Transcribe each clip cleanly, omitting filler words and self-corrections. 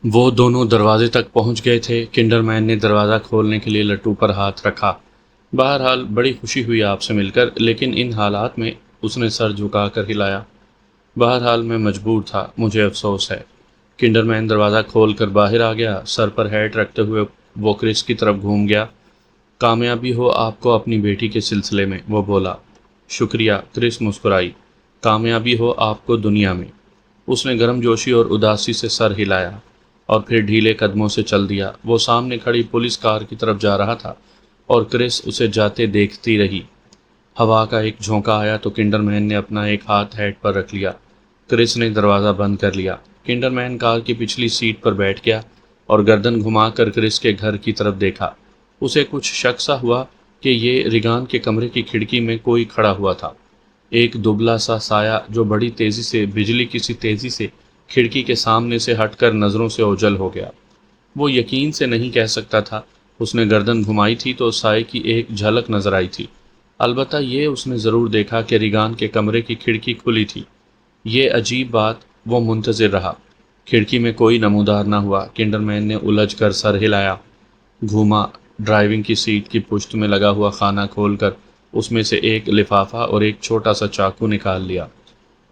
وہ دونوں دروازے تک پہنچ گئے تھے۔ کنڈر مین نے دروازہ کھولنے کے لیے لٹو پر ہاتھ رکھا۔ بہرحال بڑی خوشی ہوئی آپ سے مل کر، لیکن ان حالات میں اس نے سر جھکا کر ہلایا۔ بہرحال میں مجبور تھا، مجھے افسوس ہے۔ کنڈر مین دروازہ کھول کر باہر آ گیا۔ سر پر ہیٹ رکھتے ہوئے وہ کرس کی طرف گھوم گیا۔ کامیابی ہو آپ کو اپنی بیٹی کے سلسلے میں، وہ بولا۔ شکریہ، کرس مسکرائی۔ کامیابی ہو آپ کو دنیا میں۔ اس نے گرم جوشی اور اداسی سے سر ہلایا اور پھر ڈھیلے قدموں سے چل دیا۔ وہ سامنے کھڑی پولیس کار کی طرف جا رہا تھا اور کرس اسے جاتے دیکھتی رہی۔ ہوا کا ایک جھونکا آیا تو کنڈر مین نے اپنا ایک ہاتھ ہیڈ پر رکھ لیا۔ کرس نے دروازہ بند کر لیا۔ کنڈر مین کار کی پچھلی سیٹ پر بیٹھ گیا اور گردن گھما کر کرس کے گھر کی طرف دیکھا۔ اسے کچھ شک سا ہوا کہ یہ ریگان کے کمرے کی کھڑکی میں کوئی کھڑا ہوا تھا۔ ایک دبلا سا سایہ جو بڑی تیزی سے، بجلی کی سی تیزی سے کھڑکی کے سامنے سے ہٹ کر نظروں سے اوجھل ہو گیا۔ وہ یقین سے نہیں کہہ سکتا تھا۔ اس نے گردن گھمائی تھی تو سائے کی ایک جھلک نظر آئی تھی۔ البتہ یہ اس نے ضرور دیکھا کہ ریگان کے کمرے کی کھڑکی کھلی تھی۔ یہ عجیب بات، وہ منتظر رہا۔ کھڑکی میں کوئی نمودار نہ ہوا۔ کنڈر مین نے الجھ کر سر ہلایا، گھوما، ڈرائیونگ کی سیٹ کی پشت میں لگا ہوا خانہ کھول کر اس میں سے ایک لفافہ اور ایک چھوٹا سا چاقو نکال لیا۔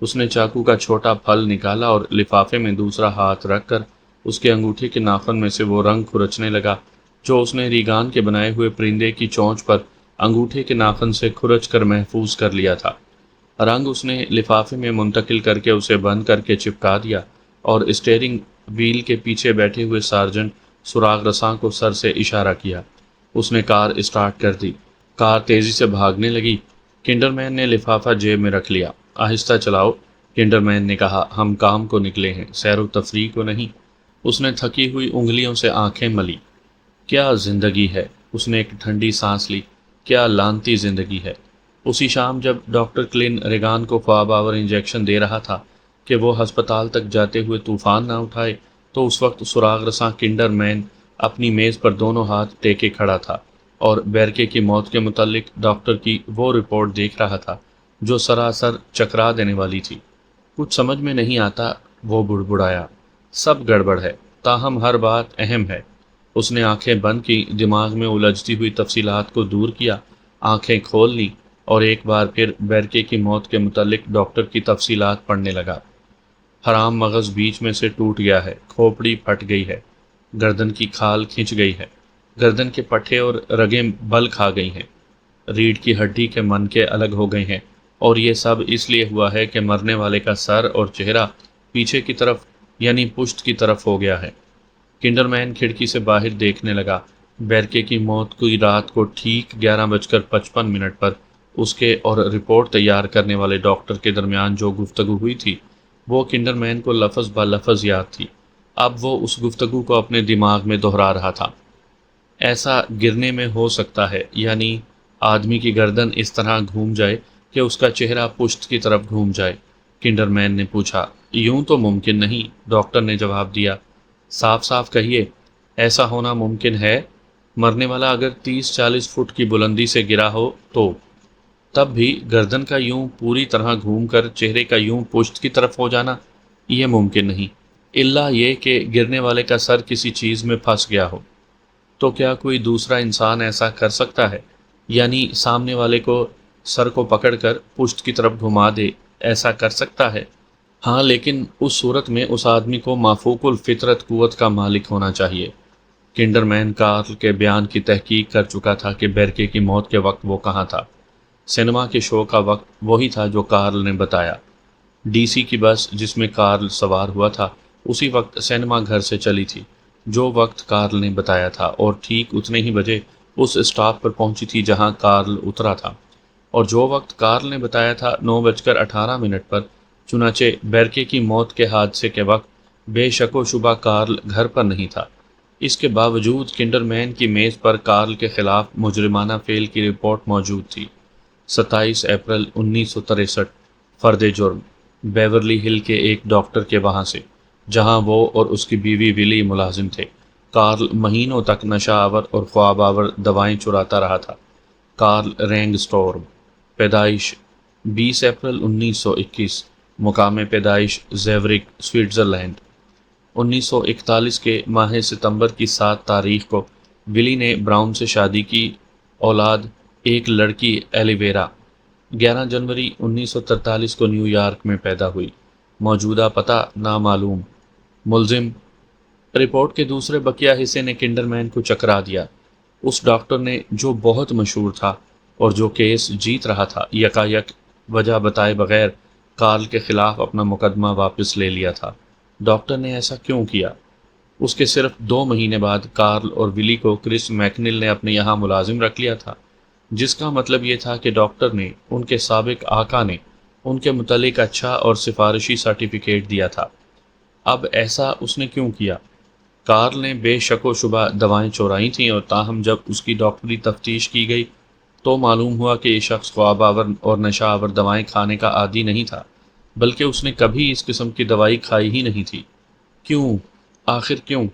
اس نے چاقو کا چھوٹا پھل نکالا اور لفافے میں دوسرا ہاتھ رکھ کر اس کے انگوٹھے کے ناخن میں سے وہ رنگ کھرچنے لگا جو اس نے ریگان کے بنائے ہوئے پرندے کی چونچ پر انگوٹھے کے ناخن سے کھرچ کر محفوظ کر لیا تھا۔ رنگ اس نے لفافے میں منتقل کر کے اسے بند کر کے چپکا دیا اور اسٹیئرنگ وہیل کے پیچھے بیٹھے ہوئے سارجنٹ سراغ رساں کو سر سے اشارہ کیا۔ اس نے کار اسٹارٹ کر دی۔ کار تیزی سے بھاگنے لگی۔ کنڈر مین نے لفافہ جیب میں رکھ لیا۔ آہستہ چلاؤ، کنڈر مین نے کہا، ہم کام کو نکلے ہیں، سیر و تفریح کو نہیں۔ اس نے تھکی ہوئی انگلیوں سے آنکھیں ملی۔ کیا زندگی ہے، اس نے ایک ٹھنڈی سانس لی، کیا لانتی زندگی ہے۔ اسی شام جب ڈاکٹر کلن ریگان کو خواب آور انجیکشن دے رہا تھا کہ وہ ہسپتال تک جاتے ہوئے طوفان نہ اٹھائے، تو اس وقت سراغ رساں کنڈر مین اپنی میز پر دونوں ہاتھ ٹیکے کھڑا تھا اور بیرکے کی موت کے متعلق ڈاکٹر کی وہ رپورٹ دیکھ رہا تھا جو سراسر چکرا دینے والی تھی۔ کچھ سمجھ میں نہیں آتا، وہ بڑبڑایا، سب گڑبڑ ہے، تاہم ہر بات اہم ہے۔ اس نے آنکھیں بند کی، دماغ میں الجھتی ہوئی تفصیلات کو دور کیا، آنکھیں کھول لیں اور ایک بار پھر بیرکے کی موت کے متعلق ڈاکٹر کی تفصیلات پڑھنے لگا۔ حرام مغز بیچ میں سے ٹوٹ گیا ہے، کھوپڑی پھٹ گئی ہے، گردن کی کھال کھنچ گئی ہے، گردن کے پٹھے اور رگیں بل کھا گئی ہیں، ریڑھ کی ہڈی کے منکے الگ ہو گئے ہیں، اور یہ سب اس لیے ہوا ہے کہ مرنے والے کا سر اور چہرہ پیچھے کی طرف یعنی پشت کی طرف ہو گیا ہے۔ کنڈر مین کھڑکی سے باہر دیکھنے لگا۔ بیرکے کی موت کی رات کو ٹھیک 11:55 پر اس کے اور رپورٹ تیار کرنے والے ڈاکٹر کے درمیان جو گفتگو ہوئی تھی وہ کنڈر مین کو لفظ بہ لفظ یاد تھی۔ اب وہ اس گفتگو کو اپنے دماغ میں دہرا رہا تھا۔ ایسا گرنے میں ہو سکتا ہے، یعنی آدمی کی گردن اس طرح گھوم جائے کہ اس کا چہرہ پشت کی طرف گھوم جائے، کنڈر مین نے پوچھا۔ یوں تو ممکن نہیں، ڈاکٹر نے جواب دیا۔ صاف صاف کہیے، ایسا ہونا ممکن ہے؟ مرنے والا اگر 30-40 فٹ کی بلندی سے گرا ہو تو تب بھی گردن کا یوں پوری طرح گھوم کر چہرے کا یوں پشت کی طرف ہو جانا یہ ممکن نہیں، الا یہ کہ گرنے والے کا سر کسی چیز میں پھنس گیا ہو۔ تو کیا کوئی دوسرا انسان ایسا کر سکتا ہے؟ یعنی سامنے والے کو سر کو پکڑ کر پشت کی طرف گھما دے، ایسا کر سکتا ہے؟ ہاں، لیکن اس صورت میں اس آدمی کو مافوق الفطرت قوت کا مالک ہونا چاہیے۔ کنڈر مین کارل کے بیان کی تحقیق کر چکا تھا کہ بیرکے کی موت کے وقت وہ کہاں تھا۔ سینما کے شو کا وقت وہی تھا جو کارل نے بتایا۔ ڈی سی کی بس جس میں کارل سوار ہوا تھا اسی وقت سینما گھر سے چلی تھی جو وقت کارل نے بتایا تھا، اور ٹھیک اتنے ہی بجے اس اسٹاپ پر پہنچی تھی جہاں کارل اترا تھا، اور جو وقت کارل نے بتایا تھا 9:18 پر، چنانچہ بیرکے کی موت کے حادثے کے وقت بے شک و شبہ کارل گھر پر نہیں تھا۔ اس کے باوجود کنڈر مین کی میز پر کارل کے خلاف مجرمانہ فعل کی رپورٹ موجود تھی۔ 27 اپریل 1963، فرد جرم، بیورلی ہل کے ایک ڈاکٹر کے وہاں سے، جہاں وہ اور اس کی بیوی ولی ملازم تھے۔ کارل مہینوں تک نشہ آور اور خواب آور دوائیں چراتا رہا تھا۔ کارل رینگ سٹورم، پیدائش 20 اپریل 1921، مقام پیدائش زیورک، سوئٹزرلینڈ۔ 1941 کے ماہ ستمبر کی 7 تاریخ کو ولی نے براؤن سے شادی کی، اولاد ایک لڑکی ایلیویرا۔ 11 جنوری 1943 کو نیو یارک میں پیدا ہوئی، موجودہ پتہ نامعلوم، ملزم رپورٹ کے دوسرے بقیہ حصے نے کنڈرمین کو چکرا دیا۔ اس ڈاکٹر نے جو بہت مشہور تھا اور جو کیس جیت رہا تھا، یکایک وجہ بتائے بغیر کارل کے خلاف اپنا مقدمہ واپس لے لیا تھا۔ ڈاکٹر نے ایسا کیوں کیا؟ اس کے صرف 2 مہینے بعد کارل اور ولی کو کرس میکنل نے اپنے یہاں ملازم رکھ لیا تھا، جس کا مطلب یہ تھا کہ ڈاکٹر نے، ان کے سابق آقا نے، ان کے متعلق اچھا اور سفارشی سرٹیفکیٹ دیا تھا۔ اب ایسا اس نے کیوں کیا؟ کارل نے بے شک و شبہ دوائیں چورائی تھیں، اور تاہم جب اس کی ڈاکٹری تفتیش کی گئی تو معلوم ہوا کہ یہ شخص خواب آور اور نشہ آور دوائیں کھانے کا عادی نہیں تھا، بلکہ اس نے کبھی اس قسم کی دوائی کھائی ہی نہیں تھی۔ کیوں؟ آخر کیوں؟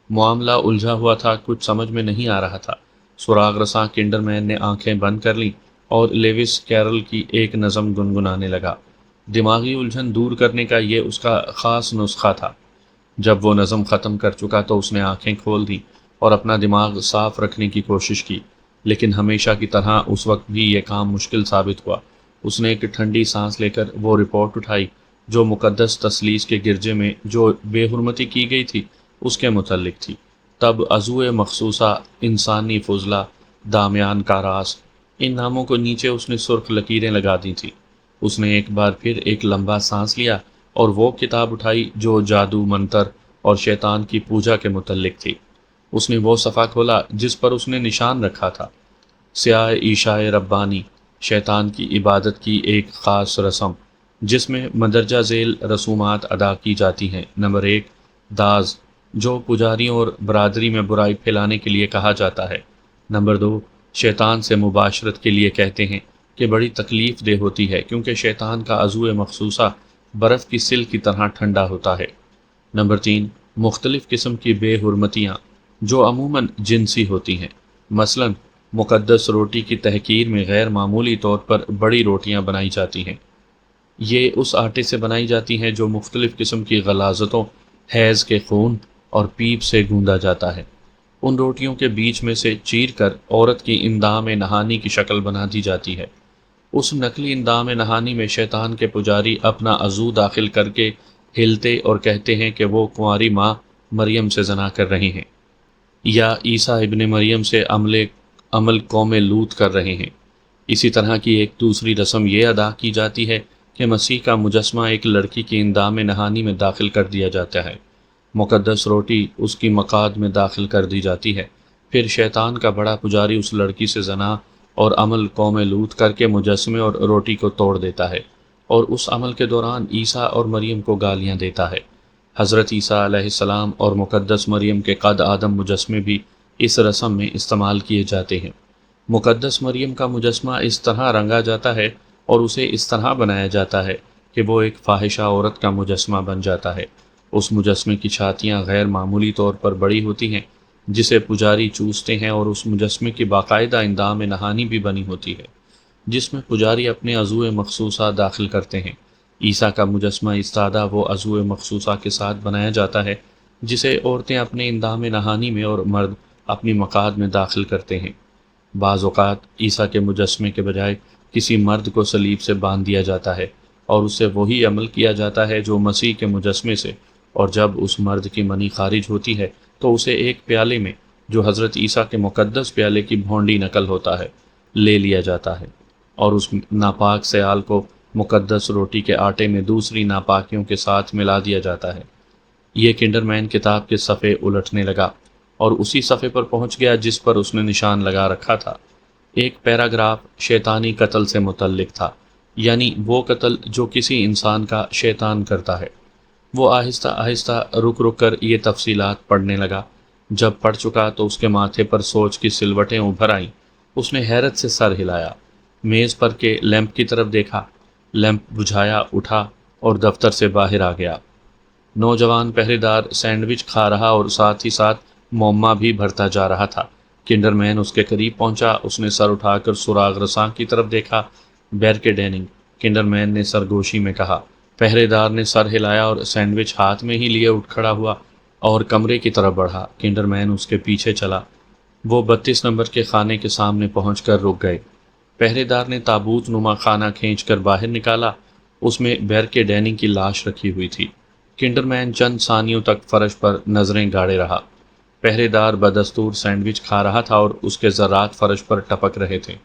معاملہ الجھا ہوا تھا، کچھ سمجھ میں نہیں آ رہا تھا۔ سراغ رساں کنڈرمین نے آنکھیں بند کر لیں اور لیوس کیرل کی ایک نظم گنگنانے لگا۔ دماغی الجھن دور کرنے کا یہ اس کا خاص نسخہ تھا۔ جب وہ نظم ختم کر چکا تو اس نے آنکھیں کھول دیں اور اپنا دماغ صاف رکھنے کی کوشش کی، لیکن ہمیشہ کی طرح اس وقت بھی یہ کام مشکل ثابت ہوا۔ اس نے ایک ٹھنڈی سانس لے کر وہ رپورٹ اٹھائی جو مقدس تثلیث کے گرجے میں جو بے حرمتی کی گئی تھی اس کے متعلق تھی۔ تب عضو مخصوصہ، انسانی فضلہ، دامیان کا راز، ان ناموں کو نیچے اس نے سرخ لکیریں لگا دی تھی۔ اس نے ایک بار پھر ایک لمبا سانس لیا اور وہ کتاب اٹھائی جو جادو، منتر اور شیطان کی پوجا کے متعلق تھی۔ اس نے وہ صفحہ کھولا جس پر اس نے نشان رکھا تھا، سیاہ عیشاء ربانی، شیطان کی عبادت کی ایک خاص رسم جس میں مندرجہ ذیل رسومات ادا کی جاتی ہیں۔ نمبر 1، داز، جو پجاریوں اور برادری میں برائی پھیلانے کے لیے کہا جاتا ہے۔ نمبر 2، شیطان سے مباشرت کے لیے کہتے ہیں کہ بڑی تکلیف دہ ہوتی ہے کیونکہ شیطان کا عضو مخصوصہ برف کی سل کی طرح ٹھنڈا ہوتا ہے۔ نمبر 3، مختلف قسم کی بے حرمتیاں جو عموماً جنسی ہوتی ہیں، مثلا مقدس روٹی کی تحقیر میں غیر معمولی طور پر بڑی روٹیاں بنائی جاتی ہیں۔ یہ اس آٹے سے بنائی جاتی ہیں جو مختلف قسم کی غلاظتوں، حیض کے خون اور پیپ سے گوندا جاتا ہے۔ ان روٹیوں کے بیچ میں سے چیر کر عورت کی اندام نہانی کی شکل بنا دی جاتی ہے۔ اس نقلی اندام نہانی میں شیطان کے پجاری اپنا عضو داخل کر کے ہلتے اور کہتے ہیں کہ وہ کنواری ماں مریم سے زنا کر رہے ہیں، یا عیسیٰ ابن مریم سے عمل قوم لوط کر رہے ہیں۔ اسی طرح کی ایک دوسری رسم یہ ادا کی جاتی ہے کہ مسیح کا مجسمہ ایک لڑکی کی اندام نہانی میں داخل کر دیا جاتا ہے، مقدس روٹی اس کی مقاد میں داخل کر دی جاتی ہے، پھر شیطان کا بڑا پجاری اس لڑکی سے زنا اور عمل قوم لوط کر کے مجسمے اور روٹی کو توڑ دیتا ہے، اور اس عمل کے دوران عیسیٰ اور مریم کو گالیاں دیتا ہے۔ حضرت عیسیٰ علیہ السلام اور مقدس مریم کے قد آدم مجسمے بھی اس رسم میں استعمال کیے جاتے ہیں۔ مقدس مریم کا مجسمہ اس طرح رنگا جاتا ہے اور اسے اس طرح بنایا جاتا ہے کہ وہ ایک فاحشہ عورت کا مجسمہ بن جاتا ہے۔ اس مجسمے کی چھاتیاں غیر معمولی طور پر بڑی ہوتی ہیں جسے پجاری چوستے ہیں، اور اس مجسمے کی باقاعدہ اندام نہانی بھی بنی ہوتی ہے جس میں پجاری اپنے عضو مخصوصہ داخل کرتے ہیں۔ عیسیٰ کا مجسمہ استادہ وہ عضو مخصوصہ کے ساتھ بنایا جاتا ہے جسے عورتیں اپنے اندام نہانی میں اور مرد اپنی مقاد میں داخل کرتے ہیں۔ بعض اوقات عیسیٰ کے مجسمے کے بجائے کسی مرد کو صلیب سے باندھ دیا جاتا ہے اور اس سے وہی عمل کیا جاتا ہے جو مسیح کے مجسمے سے، اور جب اس مرد کی منی خارج ہوتی ہے تو اسے ایک پیالے میں جو حضرت عیسیٰ کے مقدس پیالے کی بھونڈی نقل ہوتا ہے لے لیا جاتا ہے، اور اس ناپاک سیال کو مقدس روٹی کے آٹے میں دوسری ناپاکیوں کے ساتھ ملا دیا جاتا ہے۔ یہ کنڈرمین کتاب کے صفحے الٹنے لگا اور اسی صفحے پر پہنچ گیا جس پر اس نے نشان لگا رکھا تھا۔ ایک پیراگراف شیطانی قتل سے متعلق تھا، یعنی وہ قتل جو کسی انسان کا شیطان کرتا ہے۔ وہ آہستہ آہستہ رک رک کر یہ تفصیلات پڑھنے لگا۔ جب پڑھ چکا تو اس کے ماتھے پر سوچ کی سلوٹیں ابھر آئیں۔ اس نے حیرت سے سر ہلایا، میز پر کے لیمپ کی طرف دیکھا، لیمپ بجھایا، اٹھا اور دفتر سے باہر آ گیا۔ نوجوان پہرے دار سینڈوچ کھا رہا اور ساتھ ہی ساتھ موما بھی بھرتا جا رہا تھا۔ کنڈرمین اس کے قریب پہنچا، اس نے سر اٹھا کر سراغ رساں کی طرف دیکھا۔ بیرکے ڈیننگ، کنڈرمین نے سرگوشی میں کہا، پہرے دار نے سر ہلایا اور سینڈوچ ہاتھ میں ہی لیے اٹھ کھڑا ہوا اور کمرے کی طرف بڑھا۔ کنڈر مین اس کے پیچھے چلا۔ وہ 32 نمبر کے خانے کے سامنے پہنچ کر رک گئے۔ پہرے دار نے تابوت نما خانہ کھینچ کر باہر نکالا۔ اس میں بیرکے ڈیننگ کی لاش رکھی ہوئی تھی۔ کنڈر مین چند ثانیوں تک فرش پر نظریں گاڑے رہا۔ پہرے دار بدستور سینڈوچ کھا رہا تھا اور اس کے ذرات فرش پر ٹپک رہے تھے۔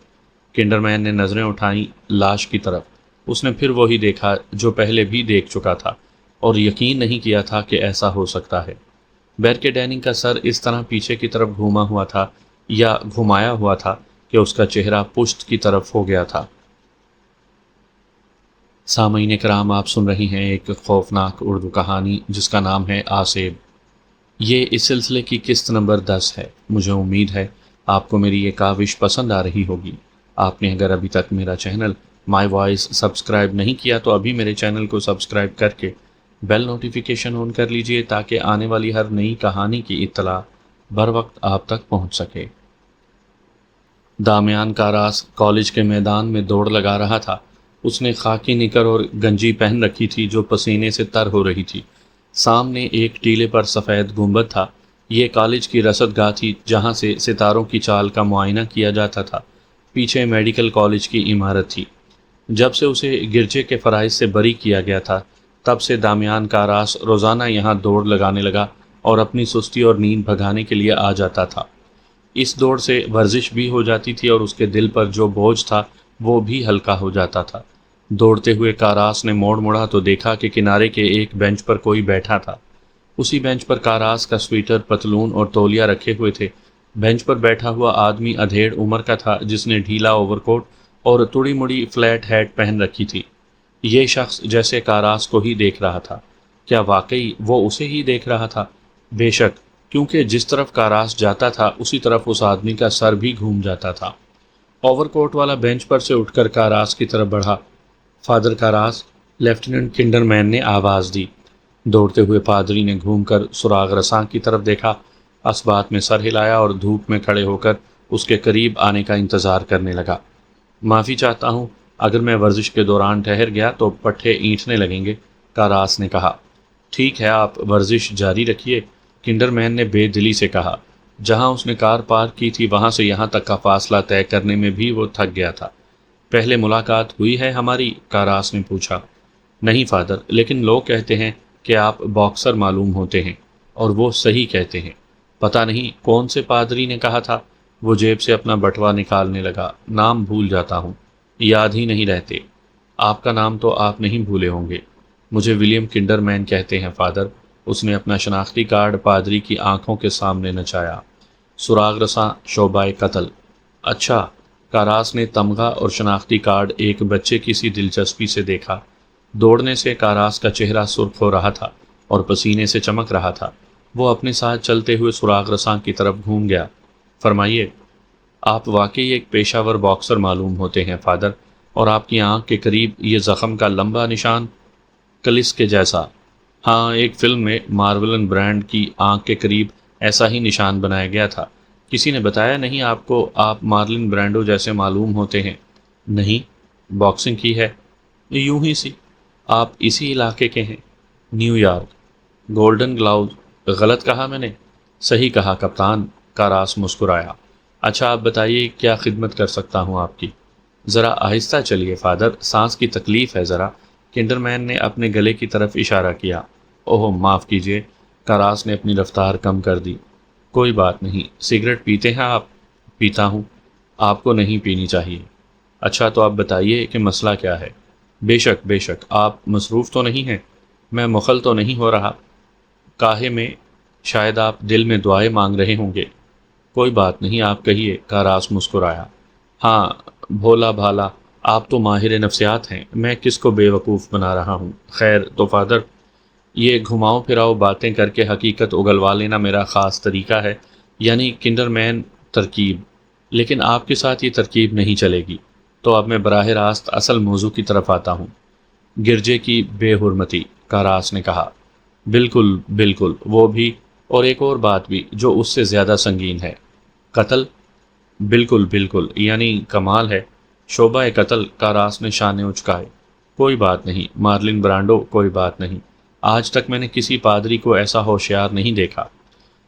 کنڈر مین نے نظریں اٹھائیں لاش کی طرف۔ اس نے پھر وہی دیکھا جو پہلے بھی دیکھ چکا تھا اور یقین نہیں کیا تھا کہ ایسا ہو سکتا ہے۔ بیرکے ڈیننگ کا سر اس طرح پیچھے کی طرف گھوما ہوا تھا یا گھمایا ہوا تھا کہ اس کا چہرہ پشت کی طرف ہو گیا تھا۔ سامعین کرام، آپ سن رہی ہیں ایک خوفناک اردو کہانی جس کا نام ہے آسیب۔ یہ اس سلسلے کی قسط نمبر 10 ہے۔ مجھے امید ہے آپ کو میری یہ کاوش پسند آ رہی ہوگی۔ آپ نے اگر ابھی تک میرا چینل مائی وائس سبسکرائب نہیں کیا تو ابھی میرے چینل کو سبسکرائب کر کے بیل نوٹیفیکیشن آن کر لیجئے تاکہ آنے والی ہر نئی کہانی کی اطلاع بر وقت آپ تک پہنچ سکے۔ دامیان کاراس کالج کے میدان میں دوڑ لگا رہا تھا۔ اس نے خاکی نکر اور گنجی پہن رکھی تھی جو پسینے سے تر ہو رہی تھی۔ سامنے ایک ٹیلے پر سفید گنبد تھا۔ یہ کالج کی رصد گاہ تھی جہاں سے ستاروں کی چال کا معائنہ کیا جاتا تھا۔ پیچھے میڈیکل کالج کی عمارت تھی۔ جب سے اسے گرجے کے فرائض سے بری کیا گیا تھا تب سے دامیان کاراس روزانہ یہاں دوڑ لگانے لگا اور اپنی سستی اور نیند بھگانے کے لیے آ جاتا تھا۔ اس دوڑ سے ورزش بھی ہو جاتی تھی اور اس کے دل پر جو بوجھ تھا وہ بھی ہلکا ہو جاتا تھا۔ دوڑتے ہوئے کاراس نے موڑ مڑا تو دیکھا کہ کنارے کے ایک بینچ پر کوئی بیٹھا تھا۔ اسی بینچ پر کاراس کا سویٹر، پتلون اور تولیہ رکھے ہوئے تھے۔ بینچ پر بیٹھا ہوا آدمی ادھیڑ عمر کا تھا جس نے ڈھیلا اوور کوٹ اور تڑی مڑی فلیٹ ہیٹ پہن رکھی تھی۔ یہ شخص جیسے کاراس کو ہی دیکھ رہا تھا۔ کیا واقعی وہ اسے ہی دیکھ رہا تھا؟ بے شک، کیونکہ جس طرف کاراس جاتا تھا اسی طرف اس آدمی کا سر بھی گھوم جاتا تھا۔ اوور کوٹ والا بینچ پر سے اٹھ کر کاراس کی طرف بڑھا۔ فادر کاراس، لیفٹیننٹ کنڈر مین نے آواز دی۔ دوڑتے ہوئے پادری نے گھوم کر سراغ رساں کی طرف دیکھا، اسبات میں سر ہلایا اور دھوپ میں کھڑے ہو کر اس کے قریب آنے کا انتظار کرنے لگا۔ معافی چاہتا ہوں، اگر میں ورزش کے دوران ٹھہر گیا تو پٹھے اینٹنے لگیں گے، کاراس نے کہا۔ ٹھیک ہے، آپ ورزش جاری رکھیے، کنڈر مین نے بے دلی سے کہا۔ جہاں اس نے کار پارک کی تھی وہاں سے یہاں تک کا فاصلہ طے کرنے میں بھی وہ تھک گیا تھا۔ پہلے ملاقات ہوئی ہے ہماری؟ کاراس نے پوچھا۔ نہیں فادر، لیکن لوگ کہتے ہیں کہ آپ باکسر معلوم ہوتے ہیں، اور وہ صحیح کہتے ہیں۔ پتہ نہیں کون سے پادری نے کہا تھا۔ وہ جیب سے اپنا بٹوا نکالنے لگا۔ نام بھول جاتا ہوں، یاد ہی نہیں رہتے۔ آپ کا نام تو آپ نہیں بھولے ہوں گے۔ مجھے ولیم کنڈر مین کہتے ہیں فادر۔ اس نے اپنا شناختی کارڈ پادری کی آنکھوں کے سامنے نچایا۔ سراغ رساں شعبہ قتل۔ اچھا۔ کاراس نے تمغہ اور شناختی کارڈ ایک بچے کی سی دلچسپی سے دیکھا۔ دوڑنے سے کاراس کا چہرہ سرخ ہو رہا تھا اور پسینے سے چمک رہا تھا۔ وہ اپنے ساتھ چلتے ہوئے سراغ رساں کی طرف گھوم گیا۔ فرمائیے، آپ واقعی ایک پیشہ ور باکسر معلوم ہوتے ہیں فادر، اور آپ کی آنکھ کے قریب یہ زخم کا لمبا نشان کلس کے جیسا۔ ہاں، ایک فلم میں مارولن برانڈ کی آنکھ کے قریب ایسا ہی نشان بنایا گیا تھا۔ کسی نے بتایا نہیں آپ کو آپ مارلن برانڈو جیسے معلوم ہوتے ہیں؟ نہیں، باکسنگ کی ہے؟ یوں ہی سی۔ آپ اسی علاقے کے ہیں؟ New York. گولڈن گلاؤز؟ غلط کہا میں نے؟ صحیح کہا کپتان، کاراس مسکرایا۔ اچھا، آپ بتائیے کیا خدمت کر سکتا ہوں آپ کی؟ ذرا آہستہ چلیے فادر، سانس کی تکلیف ہے ذرا۔ کنڈر مین نے اپنے گلے کی طرف اشارہ کیا۔ اوہ معاف کیجیے، کاراس نے اپنی رفتار کم کر دی۔ کوئی بات نہیں۔ سگریٹ پیتے ہیں آپ؟ پیتا ہوں۔ آپ کو نہیں پینی چاہیے۔ اچھا، تو آپ بتائیے کہ مسئلہ کیا ہے؟ بے شک بے شک، آپ مصروف تو نہیں ہیں؟ میں مخل تو نہیں ہو رہا؟ کاہے میں؟ شاید آپ دل میں دعائیں مانگ رہے ہوں گے۔ کوئی بات نہیں، آپ کہیے، کاراس مسکرایا۔ ہاں، بھولا بھالا، آپ تو ماہر نفسیات ہیں، میں کس کو بے وقوف بنا رہا ہوں؟ خیر تو فادر، یہ گھماؤ پھراؤ باتیں کر کے حقیقت اگلوا لینا میرا خاص طریقہ ہے، یعنی کنڈر مین ترکیب، لیکن آپ کے ساتھ یہ ترکیب نہیں چلے گی۔ تو اب میں براہ راست اصل موضوع کی طرف آتا ہوں۔ گرجے کی بے حرمتی، کاراس نے کہا۔ بالکل بالکل، وہ بھی، اور ایک اور بات بھی جو اس سے زیادہ سنگین ہے۔ قتل؟ بالکل بالکل، یعنی کمال ہے۔ شعبہ قتل، کاراس نے شانے اچکائے۔ کوئی بات نہیں مارلن برانڈو، کوئی بات نہیں۔ آج تک میں نے کسی پادری کو ایسا ہوشیار نہیں دیکھا۔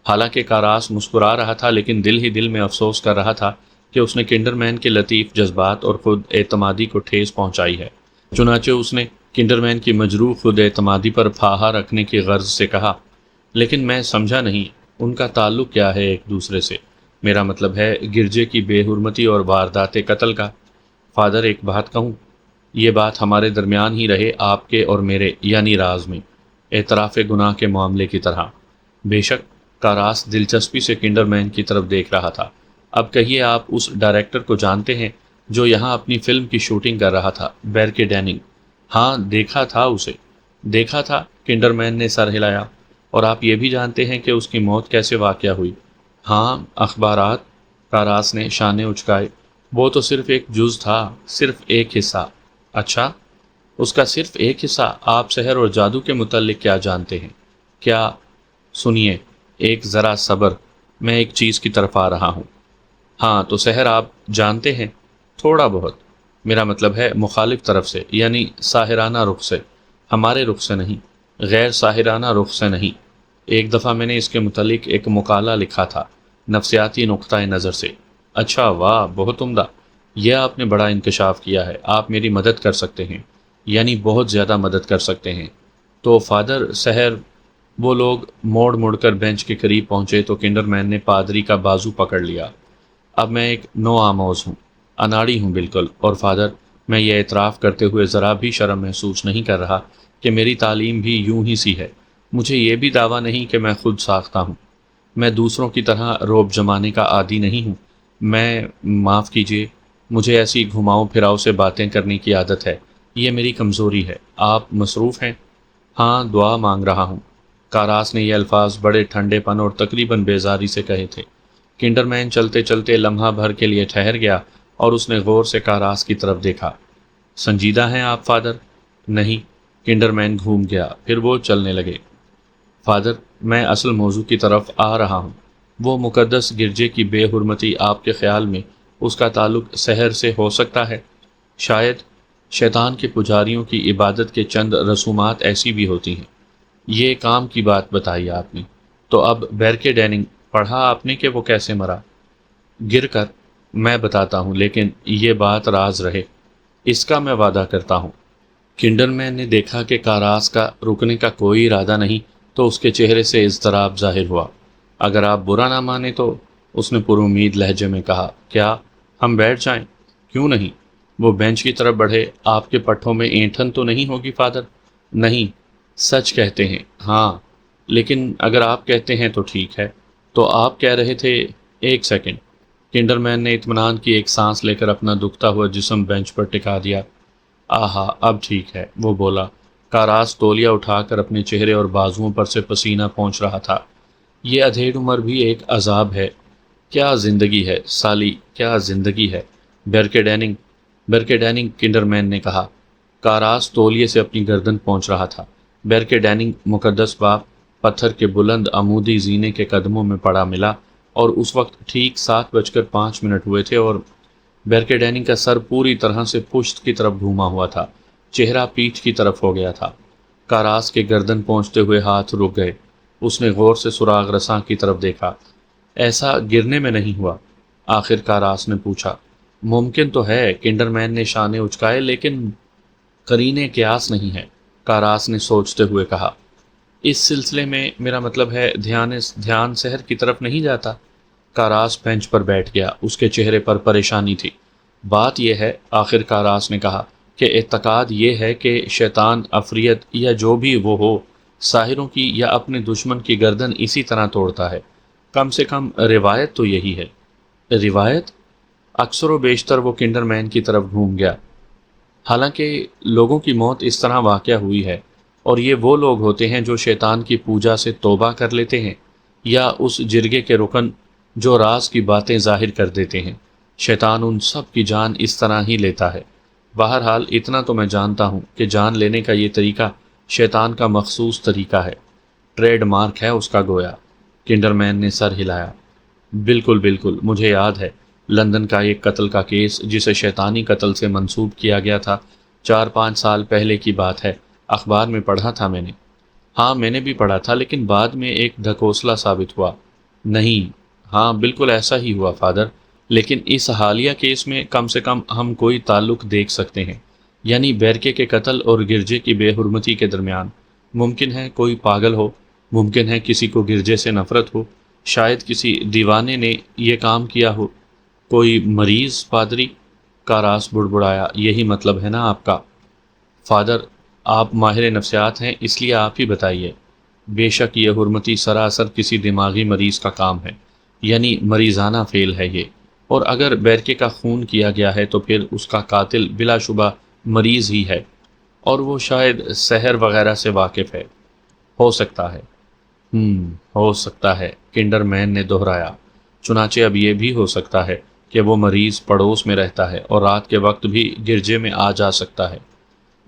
حالانکہ کاراس مسکرا رہا تھا، لیکن دل ہی دل میں افسوس کر رہا تھا کہ اس نے کنڈر مین کے لطیف جذبات اور خود اعتمادی کو ٹھیس پہنچائی ہے۔ چنانچہ اس نے کنڈر مین کی مجروح خود اعتمادی پر پھاہا رکھنے کی غرض سے کہا، لیکن میں سمجھا نہیں ان کا تعلق کیا ہے ایک دوسرے سے؟ میرا مطلب ہے گرجے کی بے حرمتی اور واردات قتل کا۔ فادر، ایک بات کہوں، یہ بات ہمارے درمیان ہی رہے، آپ کے اور میرے، یعنی راز میں، اعتراف گناہ کے معاملے کی طرح۔ بے شک۔ کاراس دلچسپی سے کنڈر مین کی طرف دیکھ رہا تھا۔ اب کہیے، آپ اس ڈائریکٹر کو جانتے ہیں جو یہاں اپنی فلم کی شوٹنگ کر رہا تھا، بیرکے ڈیننگ؟ ہاں، دیکھا تھا اسے۔ دیکھا تھا؟ کنڈر مین نے سر ہلایا۔ اور آپ یہ بھی جانتے ہیں کہ اس کی موت کیسے واقع ہوئی؟ ہاں، اخبارات۔ کاراس نے شانے اچکائے۔ وہ تو صرف ایک جز تھا، صرف ایک حصہ۔ اچھا، اس کا صرف ایک حصہ؟ آپ سحر اور جادو کے متعلق کیا جانتے ہیں؟ کیا؟ سنیے، ایک ذرا صبر، میں ایک چیز کی طرف آ رہا ہوں۔ ہاں، تو سحر آپ جانتے ہیں؟ تھوڑا بہت۔ میرا مطلب ہے مخالف طرف سے، یعنی ساحرانہ رخ سے، ہمارے رخ سے نہیں، غیر ساحرانہ رخ سے نہیں۔ ایک دفعہ میں نے اس کے متعلق ایک مقالہ لکھا تھا، نفسیاتی نقطۂ نظر سے۔ اچھا، واہ، بہت عمدہ۔ یہ آپ نے بڑا انکشاف کیا ہے۔ آپ میری مدد کر سکتے ہیں، یعنی بہت زیادہ مدد کر سکتے ہیں۔ تو فادر، سحر… وہ لوگ موڑ مڑ کر بینچ کے قریب پہنچے تو کنڈر مین نے پادری کا بازو پکڑ لیا۔ اب میں ایک نو آموز ہوں، اناڑی ہوں بالکل، اور فادر، میں یہ اعتراف کرتے ہوئے ذرا بھی شرم محسوس نہیں کر رہا کہ میری تعلیم بھی یوں ہی سی ہے۔ مجھے یہ بھی دعویٰ نہیں کہ میں خود ساختہ ہوں۔ میں دوسروں کی طرح روب جمانے کا عادی نہیں ہوں۔ میں… معاف کیجیے، مجھے ایسی گھماؤ پھراؤ سے باتیں کرنے کی عادت ہے، یہ میری کمزوری ہے۔ آپ مصروف ہیں؟ ہاں، دعا مانگ رہا ہوں۔ کاراس نے یہ الفاظ بڑے ٹھنڈے پن اور تقریباً بیزاری سے کہے تھے۔ کنڈر مین چلتے چلتے لمحہ بھر کے لیے ٹھہر گیا اور اس نے غور سے کاراس کی طرف دیکھا۔ سنجیدہ ہیں آپ فادر؟ نہیں۔ کنڈر مین گھوم گیا، پھر وہ چلنے لگے۔ فادر، میں اصل موضوع کی طرف آ رہا ہوں۔ وہ مقدس گرجے کی بے حرمتی، آپ کے خیال میں اس کا تعلق سحر سے ہو سکتا ہے؟ شاید۔ شیطان کے پجاریوں کی عبادت کے چند رسومات ایسی بھی ہوتی ہیں۔ یہ کام کی بات بتائی آپ نے۔ تو اب بیرکے ڈیننگ پڑھا آپ نے کہ وہ کیسے مرا؟ گر کر۔ میں بتاتا ہوں، لیکن یہ بات راز رہے، اس کا میں وعدہ کرتا ہوں۔ کنڈر مین نے دیکھا کہ کاراس کا رکنے کا کوئی ارادہ نہیں، تو اس کے چہرے سے اضطراب ظاہر ہوا۔ اگر آپ برا نہ مانیں تو، اس نے پر امید لہجے میں کہا۔ کیا ہم بیٹھ جائیں؟ کیوں نہیں؟ وہ بینچ کی طرف بڑھے۔ آپ کے پٹھوں میں اینٹھن تو نہیں ہوگی فادر؟ نہیں، سچ کہتے ہیں۔ ہاں، لیکن اگر آپ کہتے ہیں تو ٹھیک ہے۔ تو آپ کہہ رہے تھے… ایک سیکنڈ۔ کنڈر مین نے اطمینان کی ایک سانس لے کر اپنا دکھتا ہوا جسم بینچ پر ٹکا دیا۔ آہا، اب ٹھیک ہے، وہ بولا۔ کاراس تولیہ اٹھا کر اپنے چہرے اور بازوؤں پر سے پسینہ پہنچ رہا تھا۔ یہ ادھیڑ عمر بھی ایک عذاب ہے۔ کیا زندگی ہے سالی، کیا زندگی ہے۔ بیرکے ڈیننگ، بیرکے ڈیننگ، کنڈر مین نے کہا۔ کاراس تولیے سے اپنی گردن پہنچ رہا تھا۔ بیرکے ڈیننگ، مقدس باپ، پتھر کے بلند عمودی زینے کے قدموں میں پڑا ملا، اور اس وقت ٹھیک 7:05 ہوئے تھے، اور بیرکے ڈیننگ کا سر پوری طرح سے پشت کی طرف گھوما ہوا تھا، چہرہ پیٹھ کی طرف ہو گیا تھا۔ کاراس کے گردن پہنچتے ہوئے ہاتھ رک گئے۔ اس نے غور سے سراغ رساں کی طرف دیکھا۔ ایسا گرنے میں نہیں ہوا؟ آخر کاراس نے پوچھا۔ ممکن تو ہے، کنڈر مین نے شانے اچکائے، لیکن قرینے قیاس نہیں ہے، کاراس نے سوچتے ہوئے کہا۔ اس سلسلے میں میرا مطلب ہے دھیان سحر کی طرف نہیں جاتا؟ کاراس بینچ پر بیٹھ گیا، اس کے چہرے پر پریشانی تھی۔ بات یہ ہے، آخر کاراس نے کہا، کہ اعتقاد یہ ہے کہ شیطان، عفریت یا جو بھی وہ ہو، ساحروں کی یا اپنے دشمن کی گردن اسی طرح توڑتا ہے۔ کم سے کم روایت تو یہی ہے۔ روایت؟ اکثر و بیشتر وہ کنڈر مین کی طرف گھوم گیا۔ حالانکہ لوگوں کی موت اس طرح واقع ہوئی ہے، اور یہ وہ لوگ ہوتے ہیں جو شیطان کی پوجا سے توبہ کر لیتے ہیں، یا اس جرگے کے رکن جو راز کی باتیں ظاہر کر دیتے ہیں۔ شیطان ان سب کی جان اس طرح ہی لیتا ہے۔ بہرحال اتنا تو میں جانتا ہوں کہ جان لینے کا یہ طریقہ شیطان کا مخصوص طریقہ ہے، ٹریڈ مارک ہے اس کا گویا۔ کنڈر مین نے سر ہلایا۔ بالکل بالکل، مجھے یاد ہے لندن کا ایک قتل کا کیس جسے شیطانی قتل سے منسوب کیا گیا تھا، 4-5 سال پہلے کی بات ہے، اخبار میں پڑھا تھا میں نے۔ ہاں میں نے بھی پڑھا تھا، لیکن بعد میں ایک ڈھکوسلا ثابت ہوا۔ نہیں، ہاں بالکل ایسا ہی ہوا فادر، لیکن اس حالیہ کیس میں کم سے کم ہم کوئی تعلق دیکھ سکتے ہیں، یعنی بیرکے کے قتل اور گرجے کی بے حرمتی کے درمیان۔ ممکن ہے کوئی پاگل ہو، ممکن ہے کسی کو گرجے سے نفرت ہو، شاید کسی دیوانے نے یہ کام کیا ہو، کوئی مریض پادری۔ کاراس بڑبڑایا، یہی مطلب ہے نا آپ کا؟ فادر، آپ ماہر نفسیات ہیں، اس لیے آپ ہی بتائیے۔ بے شک یہ حرمتی سراسر کسی دماغی مریض کا کام ہے، یعنی مریضانہ فعل ہے یہ، اور اگر بیرکے کا خون کیا گیا ہے تو پھر اس کا قاتل بلا شبہ مریض ہی ہے، اور وہ شاید سحر وغیرہ سے واقف ہے۔ ہو سکتا ہے۔ ہو سکتا ہے، کنڈر مین نے دہرایا۔ چنانچہ اب یہ بھی ہو سکتا ہے کہ وہ مریض پڑوس میں رہتا ہے اور رات کے وقت بھی گرجے میں آ جا سکتا ہے۔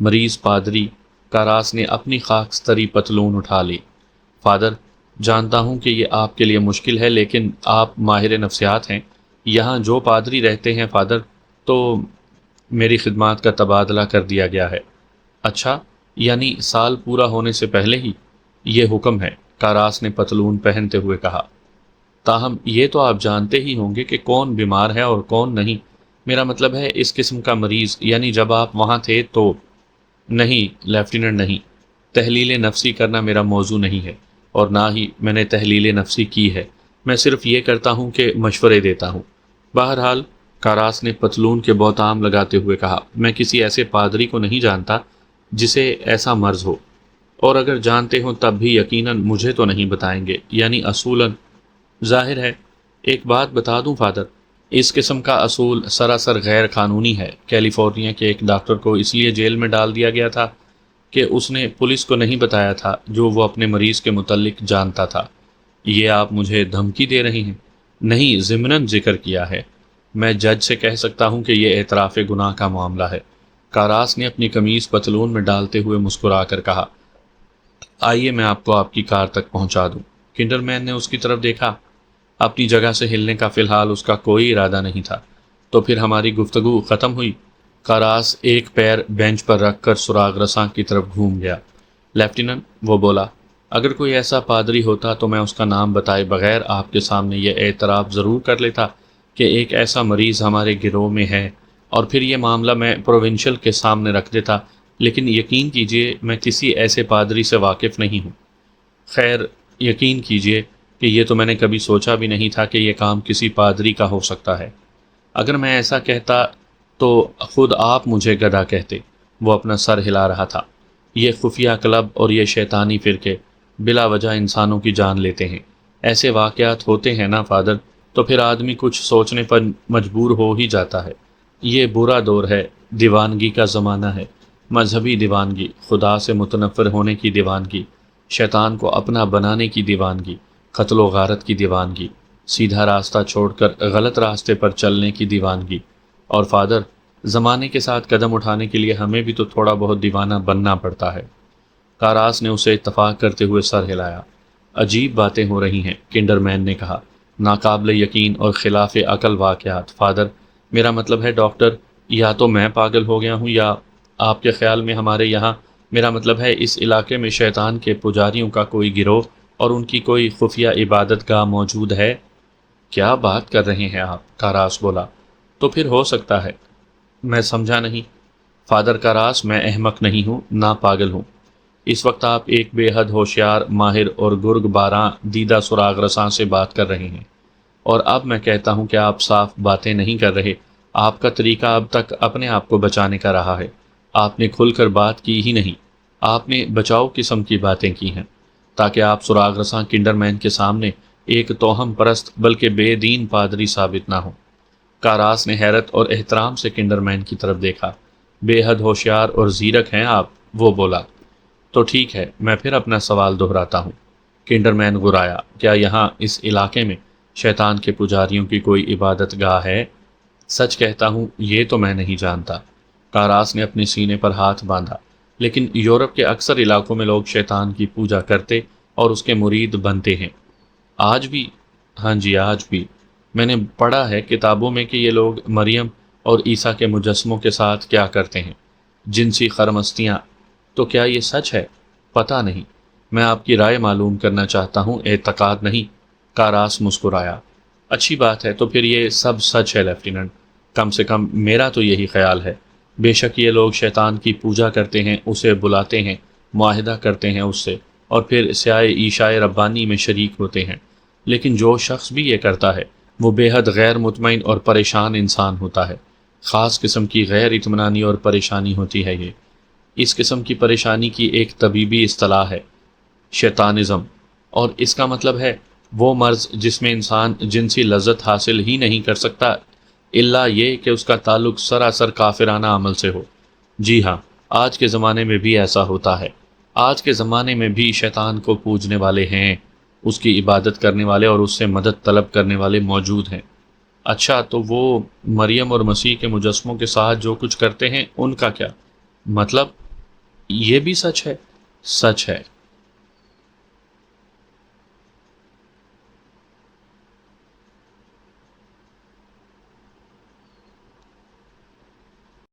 مریض پادری، کاراس نے اپنی خاکستری پتلون اٹھا لی۔ فادر، جانتا ہوں کہ یہ آپ کے لیے مشکل ہے، لیکن آپ ماہر نفسیات ہیں۔ یہاں جو پادری رہتے ہیں فادر، تو میری خدمات کا تبادلہ کر دیا گیا ہے۔ اچھا، یعنی سال پورا ہونے سے پہلے ہی؟ یہ حکم ہے، کاراس نے پتلون پہنتے ہوئے کہا۔ تاہم یہ تو آپ جانتے ہی ہوں گے کہ کون بیمار ہے اور کون نہیں۔ میرا مطلب ہے اس قسم کا مریض، یعنی جب آپ وہاں تھے تو۔ نہیں لیفٹیننٹ، نہیں، تحلیل نفسی کرنا میرا موضوع نہیں ہے، اور نہ ہی میں نے تحلیل نفسی کی ہے۔ میں صرف یہ کرتا ہوں کہ مشورے دیتا ہوں۔ بہرحال، کاراس نے پتلون کے بہتام لگاتے ہوئے کہا، میں کسی ایسے پادری کو نہیں جانتا جسے ایسا مرض ہو، اور اگر جانتے ہوں تب بھی یقیناً مجھے تو نہیں بتائیں گے، یعنی اصولاً۔ ظاہر ہے۔ ایک بات بتا دوں فادر، اس قسم کا اصول سراسر غیر قانونی ہے۔ کیلیفورنیا کے ایک ڈاکٹر کو اس لیے جیل میں ڈال دیا گیا تھا کہ اس نے پولیس کو نہیں بتایا تھا جو وہ اپنے مریض کے متعلق جانتا تھا۔ یہ آپ مجھے دھمکی دے رہی ہیں؟ نہیں، ضمناً ذکر کیا ہے۔ میں جج سے کہہ سکتا ہوں کہ یہ اعتراف گناہ کا معاملہ ہے۔ کاراس نے اپنی قمیض پتلون میں ڈالتے ہوئے مسکرا کر کہا، آئیے میں آپ کو آپ کی کار تک پہنچا دوں۔ کنڈر مین نے اس کی طرف دیکھا۔ اپنی جگہ سے ہلنے کا فی الحال اس کا کوئی ارادہ نہیں تھا۔ تو پھر ہماری گفتگو ختم ہوئی؟ کاراس ایک پیر بینچ پر رکھ کر سراغ رساں کی طرف گھوم گیا۔ لیفٹیننٹ، وہ بولا، اگر کوئی ایسا پادری ہوتا تو میں اس کا نام بتائے بغیر آپ کے سامنے یہ اعتراف ضرور کر لیتا کہ ایک ایسا مریض ہمارے گروہ میں ہے، اور پھر یہ معاملہ میں پروونشل کے سامنے رکھ دیتا، لیکن یقین کیجئے میں کسی ایسے پادری سے واقف نہیں ہوں۔ خیر، یقین کیجئے کہ یہ تو میں نے کبھی سوچا بھی نہیں تھا کہ یہ کام کسی پادری کا ہو سکتا ہے۔ اگر میں ایسا کہتا تو خود آپ مجھے گدھا کہتے۔ وہ اپنا سر ہلا رہا تھا۔ یہ خفیہ کلب اور یہ شیطانی فرقے بلا وجہ انسانوں کی جان لیتے ہیں۔ ایسے واقعات ہوتے ہیں نا فادر، تو پھر آدمی کچھ سوچنے پر مجبور ہو ہی جاتا ہے۔ یہ برا دور ہے، دیوانگی کا زمانہ ہے، مذہبی دیوانگی، خدا سے متنفر ہونے کی دیوانگی، شیطان کو اپنا بنانے کی دیوانگی، قتل و غارت کی دیوانگی، سیدھا راستہ چھوڑ کر غلط راستے پر چلنے کی دیوانگی۔ اور فادر، زمانے کے ساتھ قدم اٹھانے کے لیے ہمیں بھی تو تھوڑا بہت دیوانہ بننا پڑتا ہے۔ کاراس نے اسے اتفاق کرتے ہوئے سر ہلایا۔ عجیب باتیں ہو رہی ہیں، کنڈر مین نے کہا، ناقابل یقین اور خلاف عقل واقعات۔ فادر، میرا مطلب ہے ڈاکٹر، یا تو میں پاگل ہو گیا ہوں یا آپ کے خیال میں ہمارے یہاں، میرا مطلب ہے اس علاقے میں شیطان کے پجاریوں کا کوئی گروہ اور ان کی کوئی خفیہ عبادت گاہ موجود ہے۔ کیا بات کر رہے ہیں آپ؟ کاراس بولا۔ تو پھر ہو سکتا ہے۔ میں سمجھا نہیں۔ فادر کاراس، میں احمق نہیں ہوں، نہ پاگل ہوں۔ اس وقت آپ ایک بے حد ہوشیار، ماہر اور گرگ باراں دیدہ سراغ رساں سے بات کر رہے ہیں، اور اب میں کہتا ہوں کہ آپ صاف باتیں نہیں کر رہے۔ آپ کا طریقہ اب تک اپنے آپ کو بچانے کا رہا ہے۔ آپ نے کھل کر بات کی ہی نہیں، آپ نے بچاؤ قسم کی باتیں کی ہیں، تاکہ آپ سراغ رساں کنڈر مین کے سامنے ایک توہم پرست بلکہ بے دین پادری ثابت نہ ہو۔ کاراس نے حیرت اور احترام سے کنڈر مین کی طرف دیکھا۔ بے حد ہوشیار اور زیرک ہیں آپ، وہ بولا۔ تو ٹھیک ہے، میں پھر اپنا سوال دہراتا ہوں۔ کنڈر مین غرایا، کیا یہاں اس علاقے میں شیطان کے پجاریوں کی کوئی عبادت گاہ ہے؟ سچ کہتا ہوں، یہ تو میں نہیں جانتا۔ کاراس نے اپنے سینے پر ہاتھ باندھا۔ لیکن یورپ کے اکثر علاقوں میں لوگ شیطان کی پوجا کرتے اور اس کے مرید بنتے ہیں۔ آج بھی؟ ہاں جی، آج بھی۔ میں نے پڑھا ہے کتابوں میں کہ یہ لوگ مریم اور عیسیٰ کے مجسموں کے ساتھ کیا کرتے ہیں۔ جنسی خرمستیاں، تو کیا یہ سچ ہے؟ پتہ نہیں، میں آپ کی رائے معلوم کرنا چاہتا ہوں، اعتقاد نہیں۔ کاراس مسکرایا۔ اچھی بات ہے، تو پھر یہ سب سچ ہے لیفٹیننٹ، کم سے کم میرا تو یہی خیال ہے۔ بے شک یہ لوگ شیطان کی پوجا کرتے ہیں، اسے بلاتے ہیں، معاہدہ کرتے ہیں اس سے، اور پھر سیائے عیشائے ربانی میں شریک ہوتے ہیں، لیکن جو شخص بھی یہ کرتا ہے وہ بے حد غیر مطمئن اور پریشان انسان ہوتا ہے۔ خاص قسم کی غیر اطمینانی اور پریشانی ہوتی ہے یہ۔ اس قسم کی پریشانی کی ایک طبیبی اصطلاح ہے، شیطانزم، اور اس کا مطلب ہے وہ مرض جس میں انسان جنسی لذت حاصل ہی نہیں کر سکتا الا یہ کہ اس کا تعلق سراسر کافرانہ عمل سے ہو۔ جی ہاں، آج کے زمانے میں بھی ایسا ہوتا ہے۔ آج کے زمانے میں بھی شیطان کو پوجنے والے ہیں، اس کی عبادت کرنے والے اور اس سے مدد طلب کرنے والے موجود ہیں۔ اچھا، تو وہ مریم اور مسیح کے مجسموں کے ساتھ جو کچھ کرتے ہیں ان کا کیا؟ مطلب یہ بھی سچ ہے؟ سچ ہے،